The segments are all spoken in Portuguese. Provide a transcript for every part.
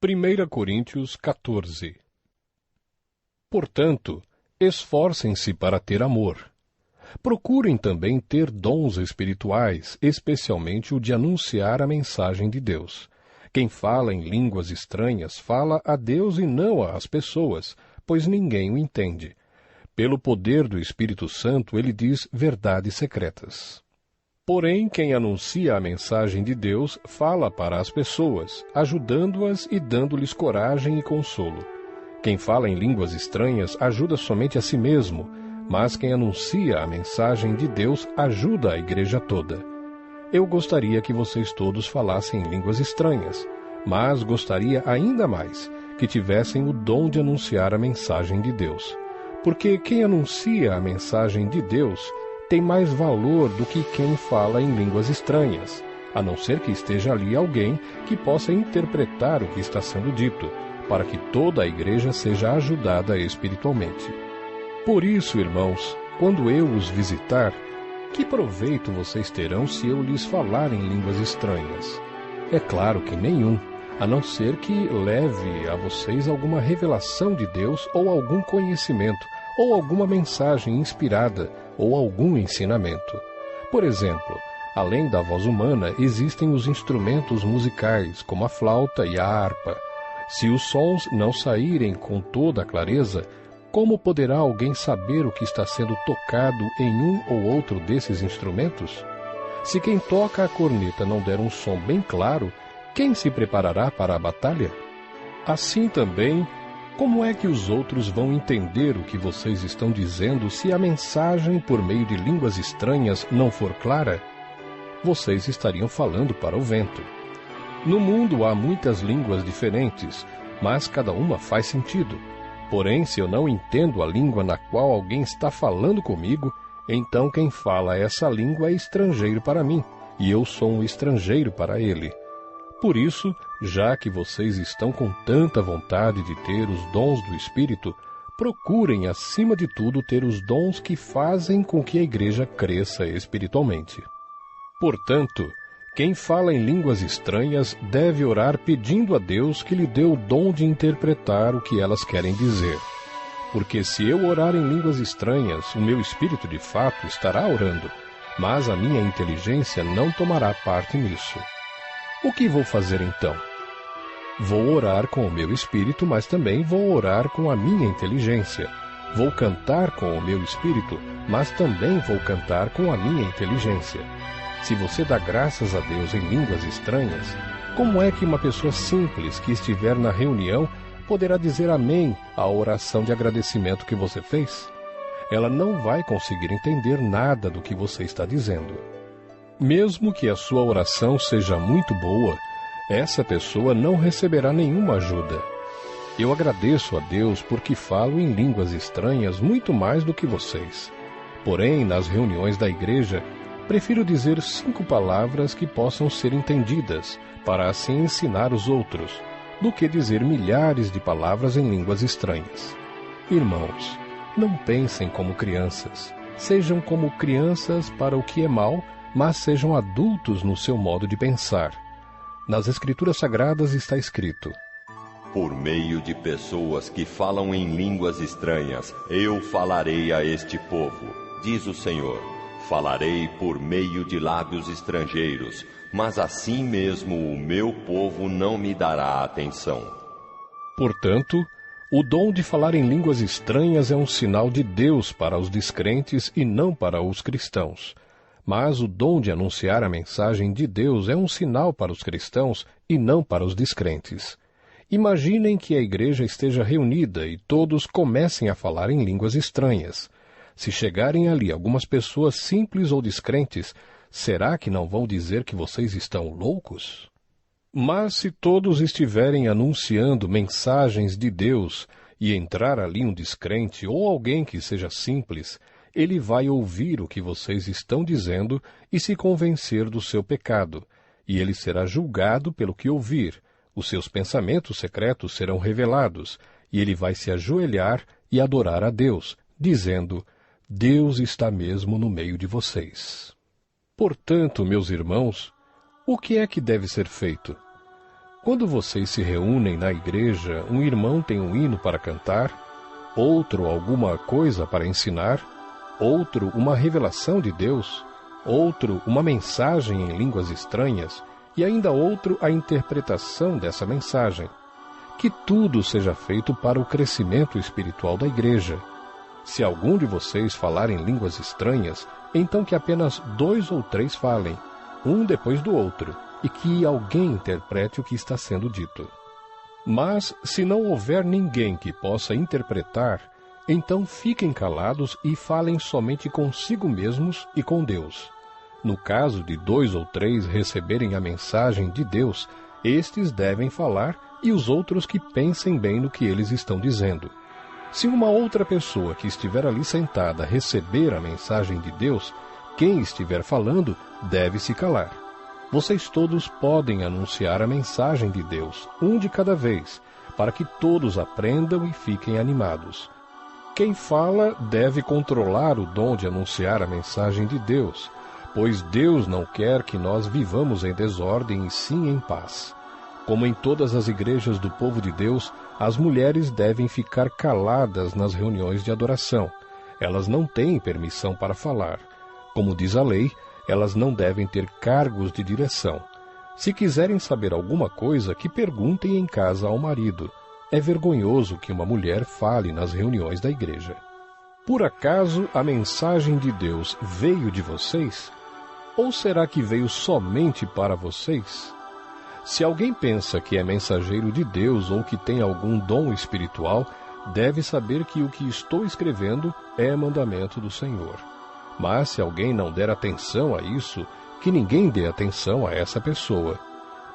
1 Coríntios 14. Portanto, esforcem-se para ter amor. Procurem também ter dons espirituais, especialmente o de anunciar a mensagem de Deus. Quem fala em línguas estranhas fala a Deus e não às pessoas, pois ninguém o entende. Pelo poder do Espírito Santo, ele diz verdades secretas. Porém, quem anuncia a mensagem de Deus fala para as pessoas, ajudando-as e dando-lhes coragem e consolo. Quem fala em línguas estranhas ajuda somente a si mesmo, mas quem anuncia a mensagem de Deus ajuda a igreja toda. Eu gostaria que vocês todos falassem em línguas estranhas, mas gostaria ainda mais que tivessem o dom de anunciar a mensagem de Deus. Porque quem anuncia a mensagem de Deus tem mais valor do que quem fala em línguas estranhas, a não ser que esteja ali alguém que possa interpretar o que está sendo dito, para que toda a igreja seja ajudada espiritualmente. Por isso, irmãos, quando eu os visitar, que proveito vocês terão se eu lhes falar em línguas estranhas? É claro que nenhum, a não ser que leve a vocês alguma revelação de Deus ou algum conhecimento, ou alguma mensagem inspirada, ou algum ensinamento. Por exemplo, além da voz humana, existem os instrumentos musicais, como a flauta e a harpa. Se os sons não saírem com toda a clareza, como poderá alguém saber o que está sendo tocado em um ou outro desses instrumentos? Se quem toca a corneta não der um som bem claro, quem se preparará para a batalha? Assim também, como é que os outros vão entender o que vocês estão dizendo se a mensagem por meio de línguas estranhas não for clara? Vocês estariam falando para o vento. No mundo há muitas línguas diferentes, mas cada uma faz sentido. Porém, se eu não entendo a língua na qual alguém está falando comigo, então quem fala essa língua é estrangeiro para mim, e eu sou um estrangeiro para ele. Por isso, já que vocês estão com tanta vontade de ter os dons do Espírito, procurem, acima de tudo, ter os dons que fazem com que a igreja cresça espiritualmente. Portanto, quem fala em línguas estranhas deve orar pedindo a Deus que lhe dê o dom de interpretar o que elas querem dizer. Porque se eu orar em línguas estranhas, o meu espírito de fato estará orando, mas a minha inteligência não tomará parte nisso. O que vou fazer então? Vou orar com o meu espírito, mas também vou orar com a minha inteligência. Vou cantar com o meu espírito, mas também vou cantar com a minha inteligência. Se você dá graças a Deus em línguas estranhas, como é que uma pessoa simples que estiver na reunião poderá dizer amém à oração de agradecimento que você fez? Ela não vai conseguir entender nada do que você está dizendo. Mesmo que a sua oração seja muito boa, essa pessoa não receberá nenhuma ajuda. Eu agradeço a Deus porque falo em línguas estranhas muito mais do que vocês. Porém, nas reuniões da igreja, prefiro dizer 5 palavras que possam ser entendidas, para assim ensinar os outros, do que dizer milhares de palavras em línguas estranhas. Irmãos, não pensem como crianças. Sejam como crianças para o que é mal, mas sejam adultos no seu modo de pensar. Nas Escrituras Sagradas está escrito: por meio de pessoas que falam em línguas estranhas, eu falarei a este povo, diz o Senhor. Falarei por meio de lábios estrangeiros, mas assim mesmo o meu povo não me dará atenção. Portanto, o dom de falar em línguas estranhas é um sinal de Deus para os descrentes e não para os cristãos. Mas o dom de anunciar a mensagem de Deus é um sinal para os cristãos e não para os descrentes. Imaginem que a igreja esteja reunida e todos comecem a falar em línguas estranhas. Se chegarem ali algumas pessoas simples ou descrentes, será que não vão dizer que vocês estão loucos? Mas se todos estiverem anunciando mensagens de Deus e entrar ali um descrente ou alguém que seja simples, ele vai ouvir o que vocês estão dizendo e se convencer do seu pecado, e ele será julgado pelo que ouvir. Os seus pensamentos secretos serão revelados, e ele vai se ajoelhar e adorar a Deus, dizendo: Deus está mesmo no meio de vocês. Portanto, meus irmãos, o que é que deve ser feito? Quando vocês se reúnem na igreja, um irmão tem um hino para cantar, outro alguma coisa para ensinar, outro uma revelação de Deus, outro uma mensagem em línguas estranhas, e ainda outro a interpretação dessa mensagem. Que tudo seja feito para o crescimento espiritual da igreja. Se algum de vocês falar em línguas estranhas, então que apenas 2 ou 3 falem, um depois do outro, e que alguém interprete o que está sendo dito. Mas, se não houver ninguém que possa interpretar, então fiquem calados e falem somente consigo mesmos e com Deus. No caso de 2 ou 3 receberem a mensagem de Deus, estes devem falar e os outros que pensem bem no que eles estão dizendo. Se uma outra pessoa que estiver ali sentada receber a mensagem de Deus, quem estiver falando deve se calar. Vocês todos podem anunciar a mensagem de Deus, um de cada vez, para que todos aprendam e fiquem animados. Quem fala deve controlar o dom de anunciar a mensagem de Deus, pois Deus não quer que nós vivamos em desordem e sim em paz. Como em todas as igrejas do povo de Deus, as mulheres devem ficar caladas nas reuniões de adoração. Elas não têm permissão para falar. Como diz a lei, elas não devem ter cargos de direção. Se quiserem saber alguma coisa, que perguntem em casa ao marido. É vergonhoso que uma mulher fale nas reuniões da igreja. Por acaso a mensagem de Deus veio de vocês? Ou será que veio somente para vocês? Se alguém pensa que é mensageiro de Deus ou que tem algum dom espiritual, deve saber que o que estou escrevendo é mandamento do Senhor. Mas se alguém não der atenção a isso, que ninguém dê atenção a essa pessoa.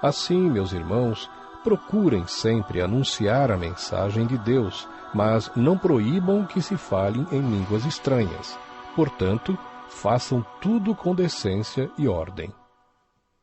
Assim, meus irmãos, procurem sempre anunciar a mensagem de Deus, mas não proíbam que se falem em línguas estranhas. Portanto, façam tudo com decência e ordem.